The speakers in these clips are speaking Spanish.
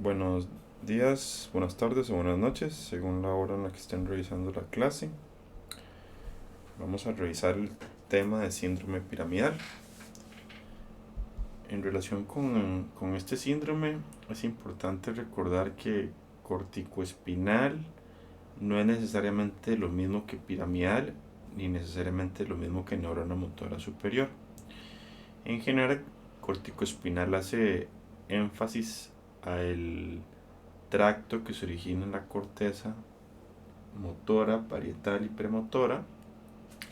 Buenos días, buenas tardes o buenas noches, según la hora en la que estén revisando la clase. Vamos a revisar el tema de síndrome piramidal. En relación con este síndrome, es importante recordar que corticoespinal no es necesariamente lo mismo que piramidal, ni necesariamente lo mismo que neurona motora superior. En general, corticoespinal hace énfasis al tracto que se origina en la corteza motora, parietal y premotora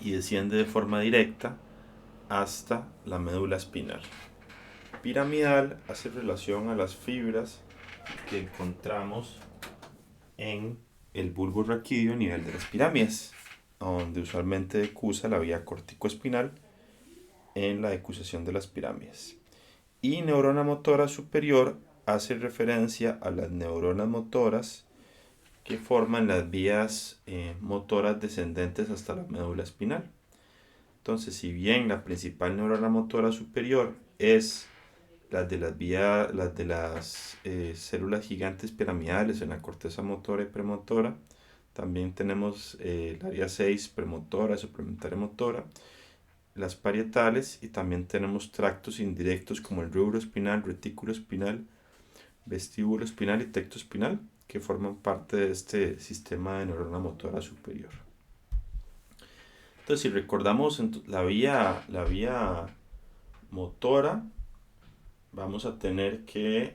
y desciende de forma directa hasta la médula espinal. Piramidal hace relación a las fibras que encontramos en el bulbo raquídeo a nivel de las pirámides, donde usualmente decusa la vía corticoespinal en la decusación de las pirámides. Y neurona motora superior hace referencia a las neuronas motoras que forman las vías motoras descendentes hasta la médula espinal. Entonces, si bien la principal neurona motora superior es las de las células gigantes piramidales en la corteza motora y premotora, también tenemos el área 6 premotora, suplementaria motora, las parietales, y también tenemos tractos indirectos como el rubro espinal, retículo espinal, vestíbulo espinal y tecto espinal, que forman parte de este sistema de neurona motora superior. Entonces, si recordamos la vía motora, vamos a tener que,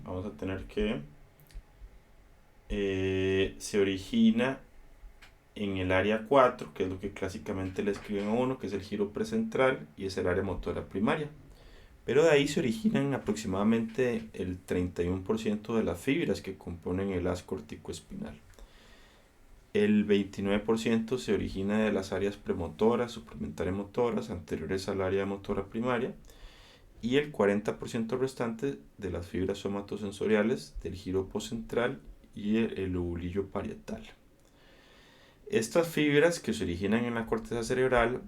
vamos a tener que se origina en el área 4, que es lo que clásicamente le escriben a uno, que es el giro precentral, y es el área motora primaria. Pero de ahí se originan aproximadamente el 31% de las fibras que componen el haz corticoespinal. El 29% se origina de las áreas premotoras, suplementarias motoras, anteriores al área motora primaria, y el 40% restante de las fibras somatosensoriales del giro postcentral y el lobulillo parietal. Estas fibras que se originan en la corteza cerebral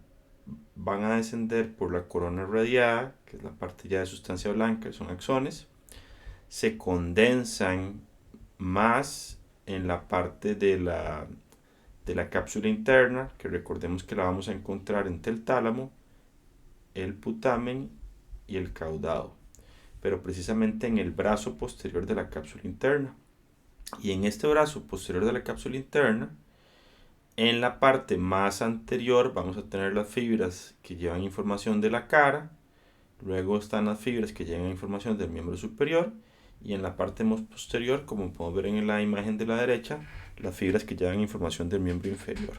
van a descender por la corona radiada, que es la parte ya de sustancia blanca, son axones, se condensan más en la parte de la cápsula interna, que recordemos que la vamos a encontrar entre el tálamo, el putamen y el caudado, pero precisamente en el brazo posterior de la cápsula interna. Y en este brazo posterior de la cápsula interna, en la parte más anterior, vamos a tener las fibras que llevan información de la cara, luego están las fibras que llevan información del miembro superior, y en la parte más posterior, como podemos ver en la imagen de la derecha, las fibras que llevan información del miembro inferior.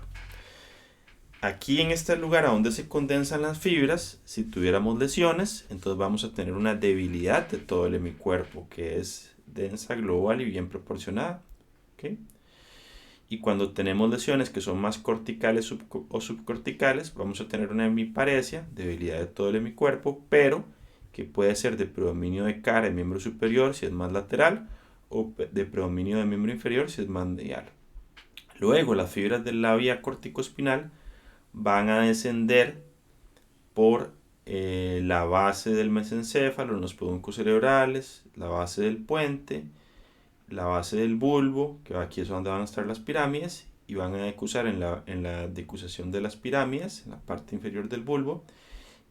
Aquí en este lugar a donde se condensan las fibras, si tuviéramos lesiones, entonces vamos a tener una debilidad de todo el hemicuerpo, que es densa, global y bien proporcionada. ¿Okay? Y cuando tenemos lesiones que son más corticales o subcorticales, vamos a tener una hemiparesia, debilidad de todo el hemicuerpo, pero que puede ser de predominio de cara en miembro superior si es más lateral, o de predominio de miembro inferior si es más medial. Luego, las fibras de la vía corticoespinal van a descender por la base del mesencéfalo, los peduncos cerebrales, la base del puente, la base del bulbo, que aquí es donde van a estar las pirámides, y van a decusar en la decusación de las pirámides, en la parte inferior del bulbo,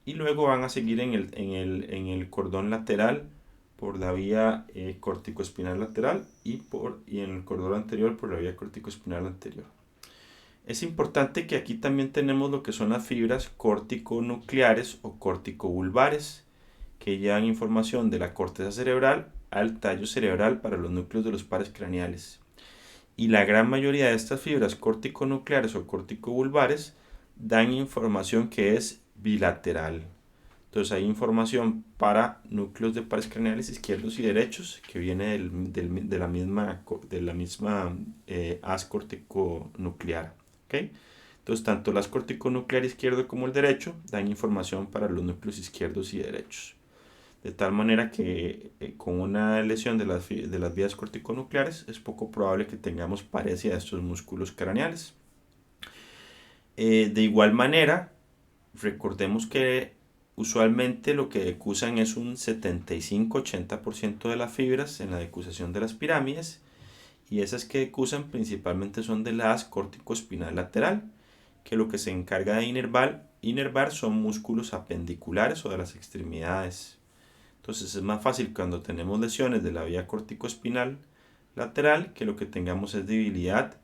y luego van a seguir en el cordón lateral por la vía corticoespinal lateral y en el cordón anterior por la vía corticoespinal anterior. Es importante que aquí también tenemos lo que son las fibras corticonucleares o corticobulbares, que llevan información de la corteza cerebral al tallo cerebral para los núcleos de los pares craneales. Y la gran mayoría de estas fibras corticonucleares o corticobulbares dan información que es bilateral. Entonces hay información para núcleos de pares craneales izquierdos y derechos que viene de la misma haz corticonuclear. ¿Okay? Entonces tanto el haz corticonuclear izquierdo como el derecho dan información para los núcleos izquierdos y derechos. De tal manera que con una lesión de las vías corticonucleares es poco probable que tengamos paresia de estos músculos craneales. De igual manera, recordemos que usualmente lo que decusan es un 75-80% de las fibras en la decusación de las pirámides, y esas que decusan principalmente son de la haz córtico-espinal lateral, que lo que se encarga de inervar son músculos apendiculares o de las extremidades. Entonces es más fácil cuando tenemos lesiones de la vía córtico-espinal lateral que lo que tengamos es debilidad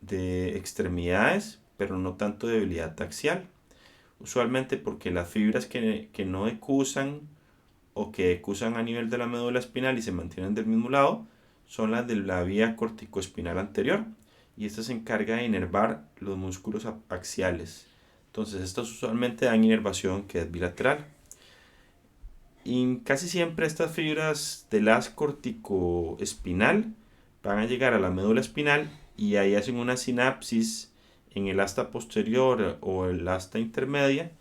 de extremidades, pero no tanto debilidad axial. Usualmente porque las fibras que no decusan o que decusan a nivel de la médula espinal y se mantienen del mismo lado son las de la vía corticoespinal anterior, y esta se encarga de inervar los músculos axiales. Entonces estas usualmente dan inervación que es bilateral. Y casi siempre estas fibras del haz corticoespinal van a llegar a la médula espinal y ahí hacen una sinapsis en el asta posterior o el asta intermedia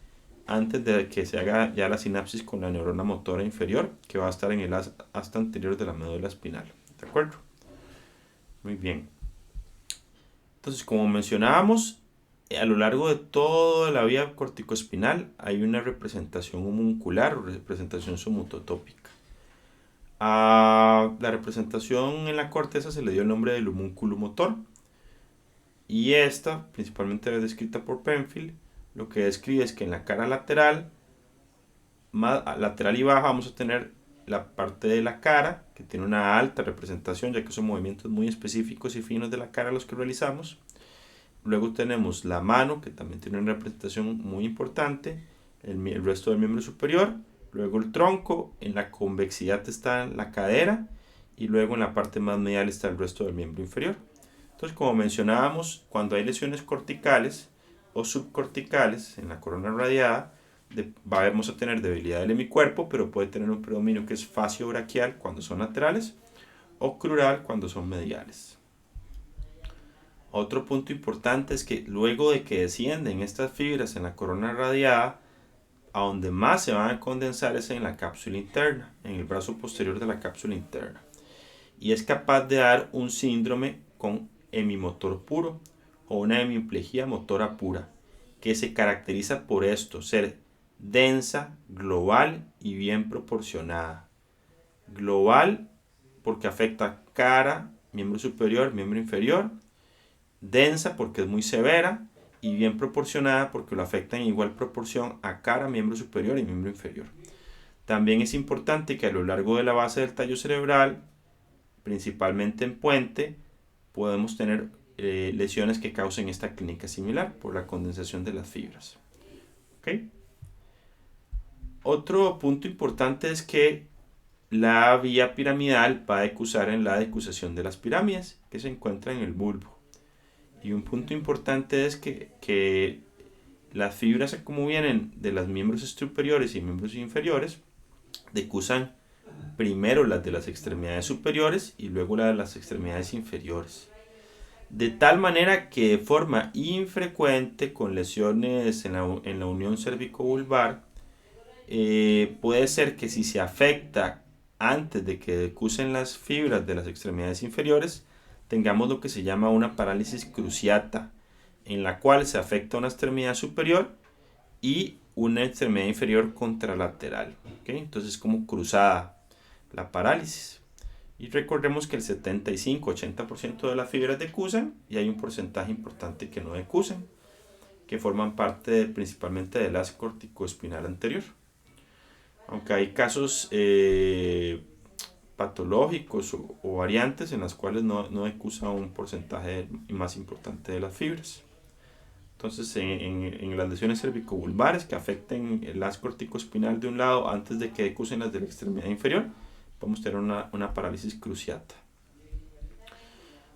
antes de que se haga ya la sinapsis con la neurona motora inferior, que va a estar en el asta anterior de la médula espinal. ¿De acuerdo? Muy bien. Entonces, como mencionábamos, a lo largo de toda la vía corticoespinal hay una representación homuncular o representación somutotópica. A la representación en la corteza se le dio el nombre del homúnculo motor, y esta, principalmente descrita por Penfield, lo que describe es que en la cara lateral, lateral y baja, vamos a tener la parte de la cara que tiene una alta representación, ya que son movimientos muy específicos y finos de la cara los que realizamos. Luego tenemos la mano, que también tiene una representación muy importante, el resto del miembro superior, luego el tronco, en la convexidad está la cadera, y luego en la parte más medial está el resto del miembro inferior. Entonces, como mencionábamos, cuando hay lesiones corticales o subcorticales en la corona radiada, vamos a tener debilidad del hemicuerpo, pero puede tener un predominio que es facio-braquial cuando son laterales o crural cuando son mediales. Otro punto importante es que luego de que descienden estas fibras en la corona radiada, a donde más se van a condensar es en la cápsula interna, en el brazo posterior de la cápsula interna. Y es capaz de dar un síndrome con hemimotor puro o una hemiplegia motora pura, que se caracteriza por esto, ser densa, global y bien proporcionada. Global porque afecta cara, miembro superior, miembro inferior. Densa porque es muy severa, y bien proporcionada porque lo afecta en igual proporción a cara, miembro superior y miembro inferior. También es importante que a lo largo de la base del tallo cerebral, principalmente en puente, podemos tener lesiones que causen esta clínica similar por la condensación de las fibras. ¿Okay? Otro punto importante es que la vía piramidal va a decusar en la decusación de las pirámides, que se encuentra en el bulbo. Y un punto importante es que las fibras, como vienen de los miembros superiores y miembros inferiores, decusan primero las de las extremidades superiores y luego las de las extremidades inferiores. De tal manera que de forma infrecuente, con lesiones en la unión cérvico-vulvar, puede ser que si se afecta antes de que decusen las fibras de las extremidades inferiores, tengamos lo que se llama una parálisis cruciata, en la cual se afecta una extremidad superior y una extremidad inferior contralateral. ¿Okay? Entonces es como cruzada la parálisis. Y recordemos que el 75-80% de las fibras decusan, y hay un porcentaje importante que no decusan, que forman parte principalmente del haz corticoespinal anterior. Aunque hay casos patológicos o variantes en las cuales no decusa un porcentaje más importante de las fibras. Entonces, en las lesiones cervicovulvares que afecten el haz corticoespinal de un lado antes de que decusen las de la extremidad inferior, podemos tener una parálisis cruciata.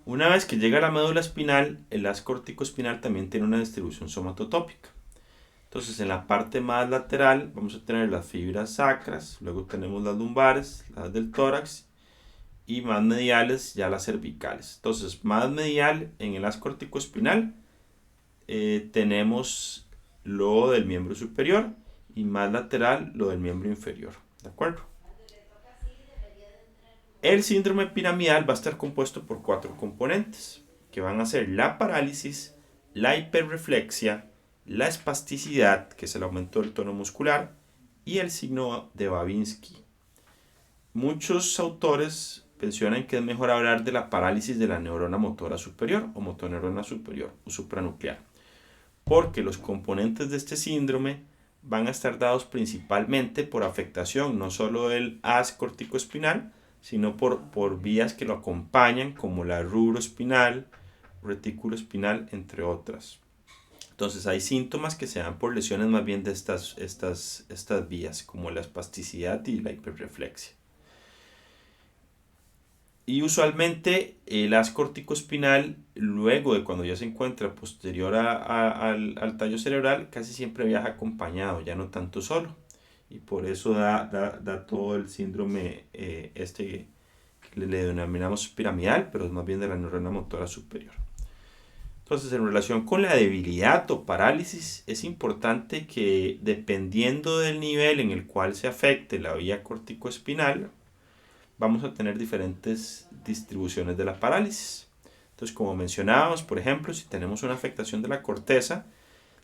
Una vez que llega a la médula espinal, el haz corticoespinal también tiene una distribución somatotópica. Entonces, en la parte más lateral vamos a tener las fibras sacras, luego tenemos las lumbares, las del tórax, y más mediales ya las cervicales. Entonces, más medial en el haz corticoespinal tenemos lo del miembro superior, y más lateral lo del miembro inferior. ¿De acuerdo? El síndrome piramidal va a estar compuesto por 4 componentes, que van a ser la parálisis, la hiperreflexia, la espasticidad, que es el aumento del tono muscular, y el signo de Babinski. Muchos autores mencionan que es mejor hablar de la parálisis de la neurona motora superior o motoneurona superior o supranuclear, porque los componentes de este síndrome van a estar dados principalmente por afectación no solo del haz corticoespinal, sino por vías que lo acompañan, como la rubroespinal, retículo espinal, entre otras. Entonces hay síntomas que se dan por lesiones más bien de estas vías, como la espasticidad y la hiperreflexia. Y usualmente el haz corticoespinal, luego de cuando ya se encuentra posterior al tallo cerebral, casi siempre viaja acompañado, ya no tanto solo. Y por eso da todo el síndrome que le denominamos piramidal, pero es más bien de la neurona motora superior. Entonces, en relación con la debilidad o parálisis, es importante que, dependiendo del nivel en el cual se afecte la vía corticoespinal, vamos a tener diferentes distribuciones de la parálisis. Entonces, como mencionábamos, por ejemplo, si tenemos una afectación de la corteza,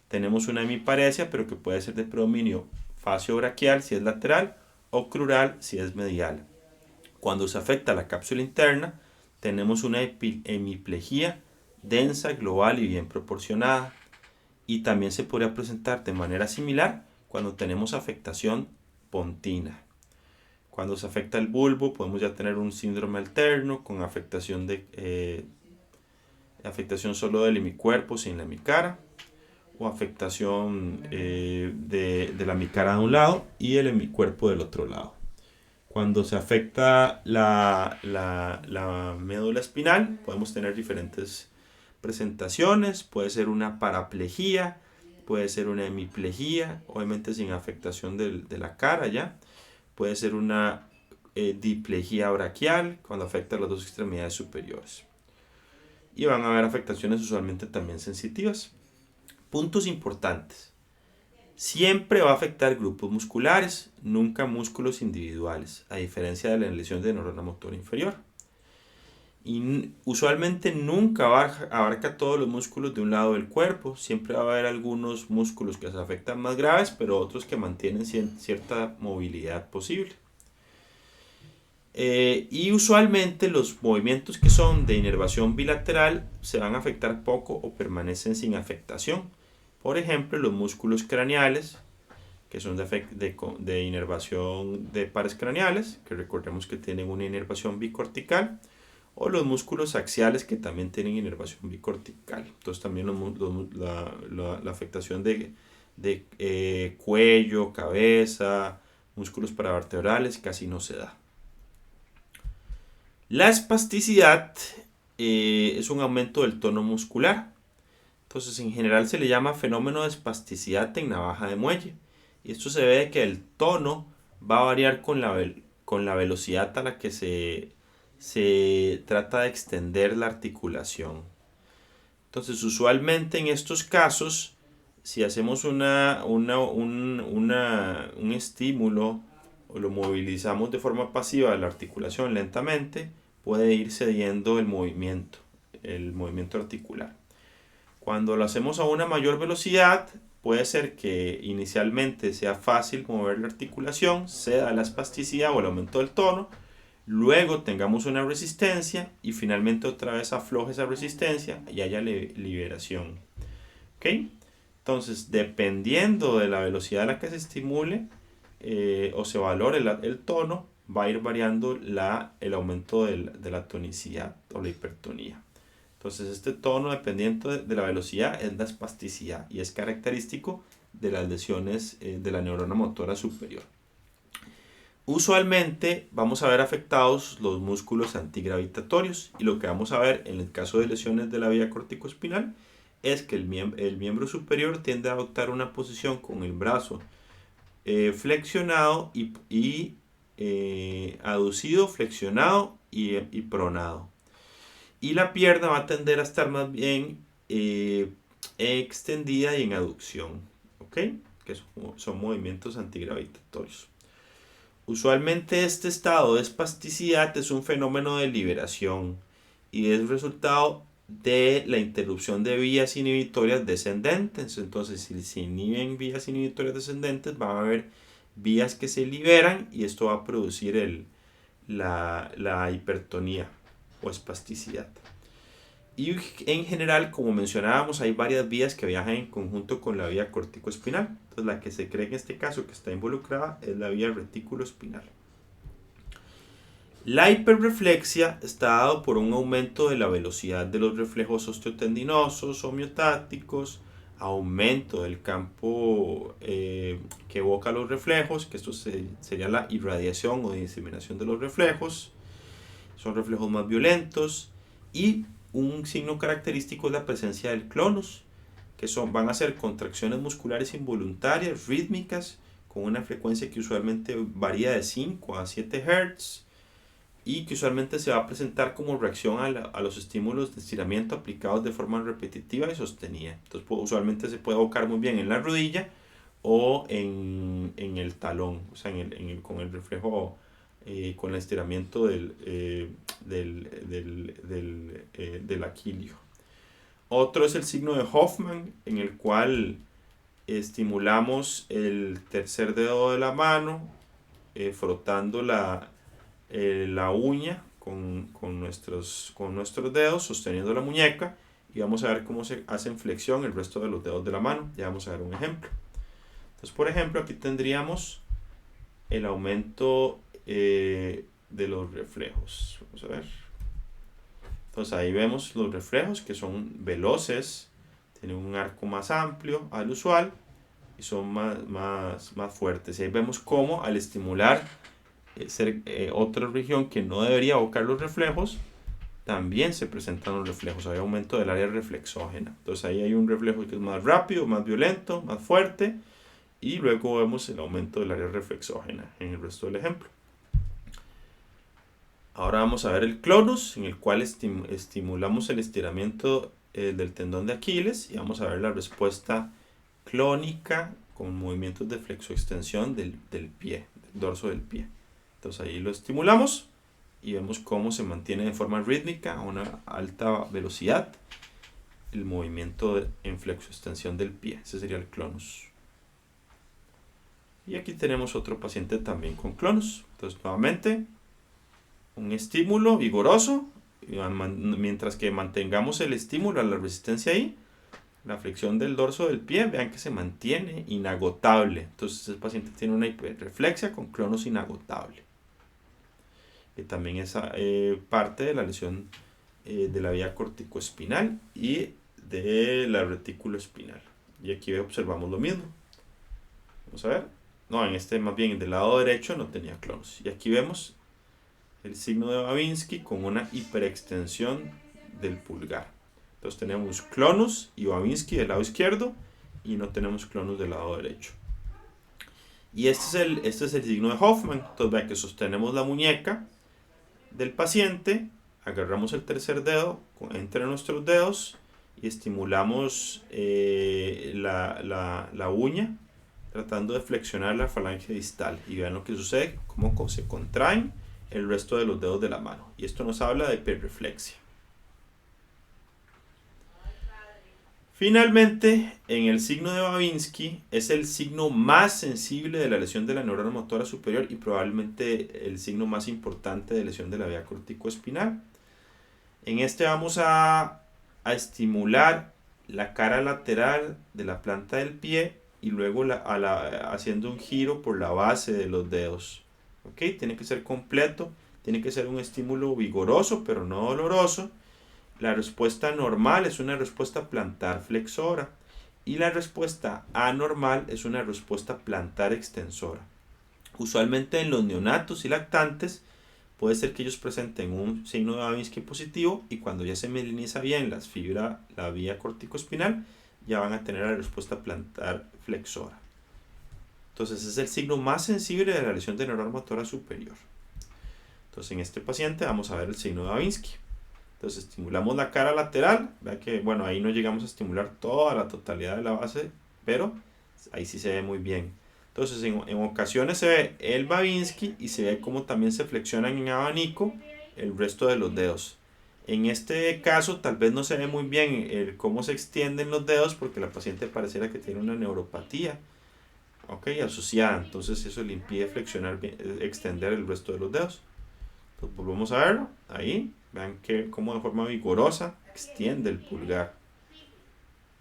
tenemos una hemiparesia, pero que puede ser de predominio facio-braquial si es lateral o crural si es medial. Cuando se afecta la cápsula interna, tenemos una hemiplegia densa, global y bien proporcionada. Y también se podría presentar de manera similar cuando tenemos afectación pontina. Cuando se afecta el bulbo, podemos ya tener un síndrome alterno con afectación solo del hemicuerpo sin la hemicara, o afectación de la hemicara de un lado y el hemicuerpo del otro lado. Cuando se afecta la médula espinal, podemos tener diferentes presentaciones. Puede ser una paraplegia, puede ser una hemiplegia, obviamente sin afectación de la cara ya. Puede ser una diplegia braquial cuando afecta las dos extremidades superiores. Y van a haber afectaciones usualmente también sensitivas. Puntos importantes. Siempre va a afectar grupos musculares, nunca músculos individuales, a diferencia de la lesión de neurona motora inferior. Y usualmente nunca abarca todos los músculos de un lado del cuerpo. Siempre va a haber algunos músculos que se afectan más graves, pero otros que mantienen cierta movilidad posible. Y usualmente los movimientos que son de inervación bilateral se van a afectar poco o permanecen sin afectación. Por ejemplo, los músculos craneales, que son de inervación de pares craneales, que recordemos que tienen una inervación bicortical, o los músculos axiales, que también tienen inervación bicortical. Entonces también la afectación de cuello, cabeza, músculos paravertebrales casi no se da. La espasticidad es un aumento del tono muscular. Entonces, en general se le llama fenómeno de espasticidad en navaja de muelle. Y esto se ve de que el tono va a variar con la velocidad a la que se trata de extender la articulación. Entonces, usualmente en estos casos, si hacemos un estímulo o lo movilizamos de forma pasiva de la articulación lentamente, puede ir cediendo el movimiento articular. Cuando lo hacemos a una mayor velocidad, puede ser que inicialmente sea fácil mover la articulación, ceda la espasticidad o el aumento del tono, luego tengamos una resistencia y finalmente otra vez afloje esa resistencia y haya liberación. ¿Okay? Entonces, dependiendo de la velocidad a la que se estimule o se valore el tono, va a ir variando el aumento de la tonicidad o la hipertonía. Entonces, este tono, dependiendo de la velocidad, es la espasticidad y es característico de las lesiones de la neurona motora superior. Usualmente vamos a ver afectados los músculos antigravitatorios, y lo que vamos a ver en el caso de lesiones de la vía corticoespinal es que el miembro superior tiende a adoptar una posición con el brazo flexionado y aducido, flexionado y pronado. Y la pierna va a tender a estar más bien extendida y en aducción, ¿ok? Que son movimientos antigravitatorios. Usualmente este estado de espasticidad es un fenómeno de liberación y es resultado de la interrupción de vías inhibitorias descendentes. Entonces, si se inhiben vías inhibitorias descendentes, va a haber vías que se liberan y esto va a producir la hipertonía o espasticidad. Y en general, como mencionábamos, hay varias vías que viajan en conjunto con la vía corticoespinal. Entonces, la que se cree en este caso que está involucrada es la vía retículo-espinal. La hiperreflexia está dado por un aumento de la velocidad de los reflejos osteotendinosos o miotácticos, aumento del campo que evoca los reflejos, que esto sería la irradiación o diseminación de los reflejos, son reflejos más violentos, y un signo característico es la presencia del clonus, que van a ser contracciones musculares involuntarias, rítmicas, con una frecuencia que usualmente varía de 5 a 7 Hz, y que usualmente se va a presentar como reacción a los estímulos de estiramiento aplicados de forma repetitiva y sostenida. Entonces, usualmente se puede evocar muy bien en la rodilla o en el talón, o sea, con el reflejo, con el estiramiento del aquilio. Otro es el signo de Hoffman, en el cual estimulamos el tercer dedo de la mano, frotando la uña con nuestros dedos, sosteniendo la muñeca, y vamos a ver cómo se hacen flexión el resto de los dedos de la mano. Ya vamos a ver un ejemplo. Entonces, por ejemplo, aquí tendríamos el aumento de los reflejos. Vamos a ver. Entonces ahí vemos los reflejos, que son veloces, tienen un arco más amplio al usual y son más fuertes. Y ahí vemos cómo al estimular otra región que no debería evocar los reflejos, también se presentan los reflejos. Hay aumento del área reflexógena. Entonces ahí hay un reflejo que es más rápido, más violento, más fuerte, y luego vemos el aumento del área reflexógena en el resto del ejemplo. Ahora vamos a ver el clonus, en el cual estimulamos el estiramiento del tendón de Aquiles, y vamos a ver la respuesta clónica con movimientos de flexoextensión del pie, del dorso del pie. Entonces ahí lo estimulamos y vemos cómo se mantiene de forma rítmica a una alta velocidad el movimiento en flexoextensión del pie. Ese sería el clonus. Y aquí tenemos otro paciente también con clonus. Entonces nuevamente un estímulo vigoroso, mientras que mantengamos el estímulo a la resistencia ahí, la flexión del dorso del pie, vean que se mantiene inagotable. Entonces el paciente tiene una hiperreflexia con clonus inagotable, que también es parte de la lesión de la vía corticoespinal y de la retículo espinal. Y aquí observamos lo mismo. Vamos a ver. No, en este más bien del lado derecho no tenía clonus. Y aquí vemos el signo de Babinski con una hiperextensión del pulgar. Entonces tenemos clonus y Babinski del lado izquierdo y no tenemos clonus del lado derecho. Y este es el signo de Hoffman. Entonces vean que sostenemos la muñeca del paciente, agarramos el tercer dedo entre nuestros dedos y estimulamos la uña tratando de flexionar la falange distal, y vean lo que sucede, cómo se contraen el resto de los dedos de la mano, y esto nos habla de hiperreflexia. Finalmente, en el signo de Babinski es el signo más sensible de la lesión de la neurona motora superior y probablemente el signo más importante de lesión de la vía corticoespinal. En este vamos a estimular la cara lateral de la planta del pie y luego haciendo un giro por la base de los dedos. ¿Okay? Tiene que ser completo, tiene que ser un estímulo vigoroso pero no doloroso. La respuesta normal es una respuesta plantar flexora y la respuesta anormal es una respuesta plantar extensora. Usualmente en los neonatos y lactantes puede ser que ellos presenten un signo de Babinski positivo, y cuando ya se mieliniza bien la vía corticoespinal, ya van a tener la respuesta plantar flexora. Entonces es el signo más sensible de la lesión de neurona motora superior. Entonces en este paciente vamos a ver el signo de Babinski. Entonces estimulamos la cara lateral, vean que bueno, ahí no llegamos a estimular toda la totalidad de la base, pero ahí sí se ve muy bien. Entonces en ocasiones se ve el Babinski y se ve como también se flexionan en abanico el resto de los dedos. En este caso tal vez no se ve muy bien cómo se extienden los dedos porque la paciente pareciera que tiene una neuropatía ¿ok? Asociada, entonces eso le impide flexionar, extender el resto de los dedos. Entonces volvemos a verlo, ahí, vean que como de forma vigorosa extiende el pulgar.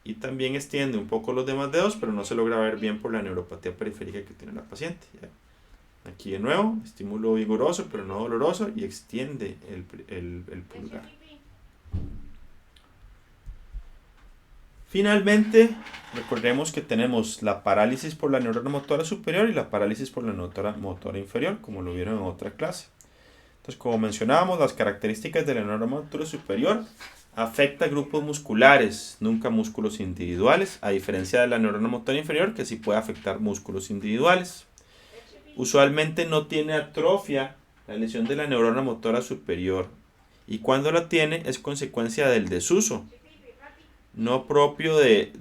Y también extiende un poco los demás dedos, pero no se logra ver bien por la neuropatía periférica que tiene la paciente. ¿Ya? Aquí de nuevo, estímulo vigoroso pero no doloroso y extiende el pulgar. Finalmente, recordemos que tenemos la parálisis por la neurona motora superior y la parálisis por la neurona motora inferior, como lo vieron en otra clase. Entonces, como mencionábamos, las características de la neurona motora superior afecta grupos musculares, nunca músculos individuales, a diferencia de la neurona motora inferior, que sí puede afectar músculos individuales. Usualmente no tiene atrofia la lesión de la neurona motora superior, y cuando la tiene es consecuencia del desuso, no propio de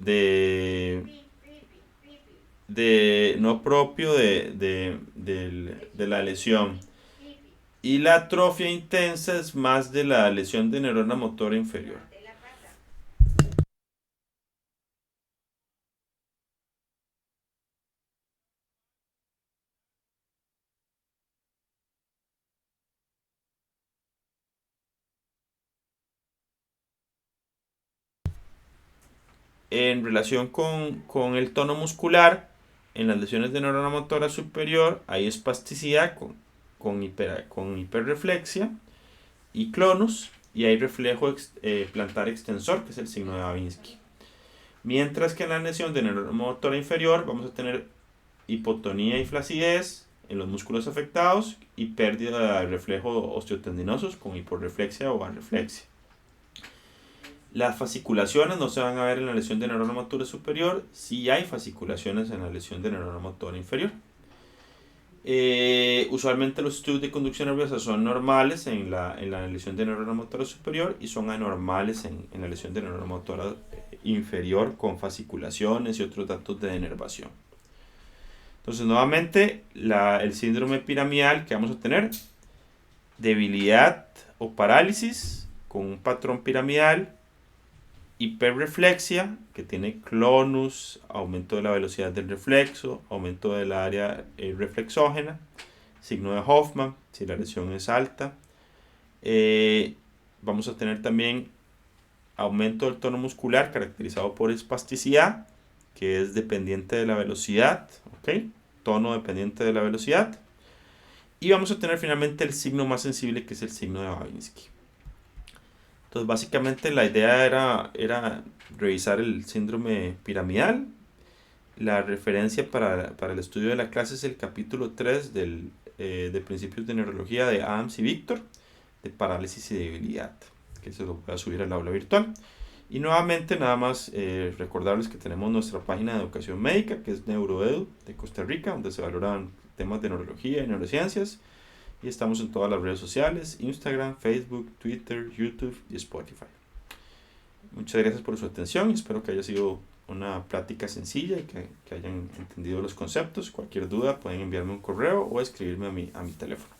la lesión. Y la atrofia intensa es más de la lesión de neurona motora inferior. En relación con el tono muscular, en las lesiones de neurona motora superior hay espasticidad con hiperreflexia y clonus, y hay reflejo plantar extensor, que es el signo de Babinski. Mientras que en la lesión de neurona motora inferior vamos a tener hipotonía y flacidez en los músculos afectados y pérdida de reflejo osteotendinosos con hiporreflexia o arreflexia. Las fasciculaciones no se van a ver en la lesión de neurona motora superior, sí hay fasciculaciones en la lesión de neurona motora inferior. Usualmente los estudios de conducción nerviosa son normales en la lesión de neurona motora superior y son anormales en la lesión de neurona motora inferior con fasciculaciones y otros datos de denervación. Entonces nuevamente el síndrome piramidal que vamos a tener, debilidad o parálisis con un patrón piramidal, hiperreflexia, que tiene clonus, aumento de la velocidad del reflexo, aumento del área reflexógena, signo de Hoffman, si la lesión es alta. Vamos a tener también aumento del tono muscular caracterizado por espasticidad, que es dependiente de la velocidad, ¿ok? Tono dependiente de la velocidad. Y vamos a tener finalmente el signo más sensible, que es el signo de Babinski. Entonces básicamente la idea era revisar el síndrome piramidal. La referencia para el estudio de la clase es el capítulo 3 de Principios de Neurología de Adams y Victor, de parálisis y debilidad, que se lo voy a subir al aula virtual. Y nuevamente nada más recordarles que tenemos nuestra página de educación médica, que es Neuroedu de Costa Rica, donde se valoran temas de neurología y neurociencias. Y estamos en todas las redes sociales, Instagram, Facebook, Twitter, YouTube y Spotify. Muchas gracias por su atención. Espero que haya sido una plática sencilla y que hayan entendido los conceptos. Cualquier duda pueden enviarme un correo o escribirme a mi teléfono.